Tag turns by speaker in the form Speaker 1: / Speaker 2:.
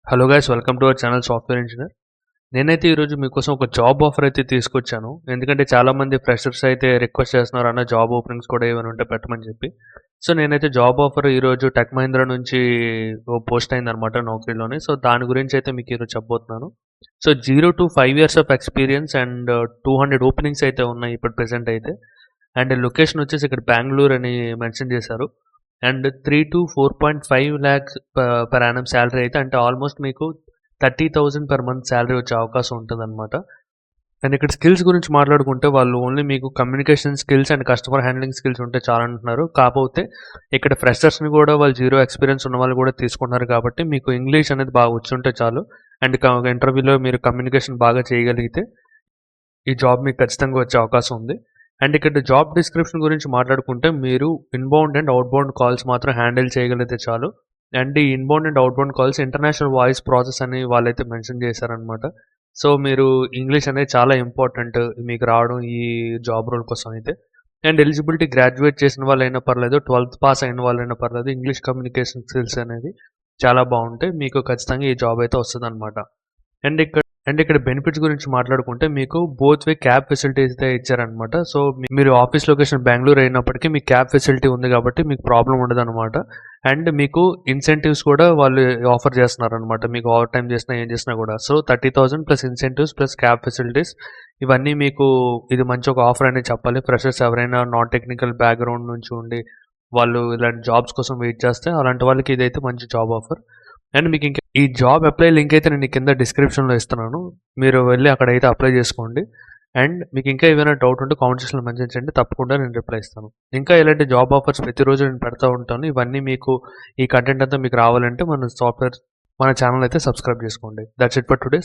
Speaker 1: Hello guys, welcome to our channel software engineer. నేనైతే ఈరోజు మీకోసం ఒక జాబ్ ఆఫర్ అయితే తీసుకొచ్చాను. ఎందుకంటే చాలామంది ఫ్రెషర్స్ అయితే రిక్వెస్ట్ చేస్తున్నారు అన్న జాబ్ ఓపెనింగ్స్ కూడా ఏమైనా ఉంటే పెట్టమని చెప్పి. సో నేనైతే జాబ్ ఆఫర్ ఈరోజు టెక్ మహీంద్రా నుంచి ఓ పోస్ట్ అయిందనమాట నౌకరీలోనే. సో దాని గురించి అయితే మీకు ఈరోజు చెప్పబోతున్నాను. So 0 to 5 years of experience and 200 openings అయితే ఉన్నాయి ఇప్పుడు ప్రెసెంట్ అయితే. అండ్ లొకేషన్ వచ్చేసి ఇక్కడ బెంగళూరు అని మెన్షన్ చేశారు. And 3 to 4.5 lakhs per annum salary అయితే, అంటే ఆల్మోస్ట్ మీకు 30,000 per month శాలరీ వచ్చే అవకాశం ఉంటుందన్నమాట. అండ్ ఇక్కడ స్కిల్స్ గురించి మాట్లాడుకుంటే వాళ్ళు ఓన్లీ మీకు communication skills and customer handling skills ఉంటే చాలా అంటున్నారు. కాకపోతే ఇక్కడ ఫ్రెషర్స్ని కూడా వాళ్ళు 0 ఎక్స్పీరియన్స్ ఉన్న వాళ్ళు కూడా తీసుకుంటున్నారు కాబట్టి మీకు ఇంగ్లీష్ అనేది బాగా వచ్చుంటే చాలు. అండ్ ఇంటర్వ్యూలో మీరు కమ్యూనికేషన్ బాగా చేయగలిగితే ఈ జాబ్ మీకు ఖచ్చితంగా వచ్చే అవకాశం ఉంది. అండ్ ఇక్కడ జాబ్ డిస్క్రిప్షన్ గురించి మాట్లాడుకుంటే మీరు ఇన్బౌండ్ అండ్ అవుట్బౌండ్ కాల్స్ మాత్రం హ్యాండిల్ చేయగలిగితే చాలు. అండ్ ఈ inbound and outbound calls international voice process అని వాళ్ళైతే మెన్షన్ చేశారనమాట. సో మీరు ఇంగ్లీష్ అనేది చాలా ఇంపార్టెంట్ మీకు రావడం ఈ జాబ్ రోల్ కోసం అయితే. అండ్ ఎలిజిబిలిటీ గ్రాడ్యుయేట్ చేసిన వాళ్ళైనా పర్లేదు, 12th పాస్ అయిన వాళ్ళైనా పర్లేదు, ఇంగ్లీష్ కమ్యూనికేషన్ స్కిల్స్ అనేది చాలా బాగుంటే మీకు ఖచ్చితంగా ఈ జాబ్ అయితే వస్తుంది అనమాట. అండ్ ఇక్కడ బెనిఫిట్స్ గురించి మాట్లాడుకుంటే మీకు బోత్ వే క్యాబ్ ఫెసిలిటీస్ అయితే ఇచ్చారనమాట. సో మీరు ఆఫీస్ లొకేషన్ బెంగళూరు అయినప్పటికీ మీకు క్యాబ్ ఫెసిలిటీ ఉంది కాబట్టి మీకు ప్రాబ్లం ఉండదు అనమాట. అండ్ మీకు ఇన్సెంటివ్స్ కూడా వాళ్ళు ఆఫర్ చేస్తున్నారు అనమాట. మీకు ఓవర్ టైం చేసినా ఏం చేసినా కూడా. So 30,000 plus incentives plus cab facilities, ఇవన్నీ మీకు ఇది మంచి ఒక ఆఫర్ అనేది చెప్పాలి. ఫ్రెషర్స్ ఎవరైనా నాన్ టెక్నికల్ బ్యాక్గ్రౌండ్ నుంచి ఉండి వాళ్ళు ఇలాంటి జాబ్స్ కోసం వెయిట్ చేస్తే అలాంటి వాళ్ళకి ఇదైతే మంచి జాబ్ ఆఫర్. అండ్ మీకు ఇంకా ఈ జాబ్ అప్లై లింక్ అయితే నేను కింద డిస్క్రిప్షన్లో ఇస్తున్నాను. మీరు వెళ్ళి అక్కడైతే అప్లై చేసుకోండి. అండ్ మీకు ఇంకా ఏమైనా డౌట్ ఉంటే కామెంట్ సెక్షన్లో మెన్షన్ చేయండి, తప్పకుండా నేను రిప్లై ఇస్తాను. ఇంకా ఇలాంటి జాబ్ ఆఫర్స్ ప్రతిరోజు నేను పెడతా ఉంటాను. ఇవన్నీ మీకు ఈ కంటెంట్ అంతా మీకు రావాలంటే మన ఛానల్ అయితే సబ్స్క్రైబ్ చేసుకోండి. That's it for today.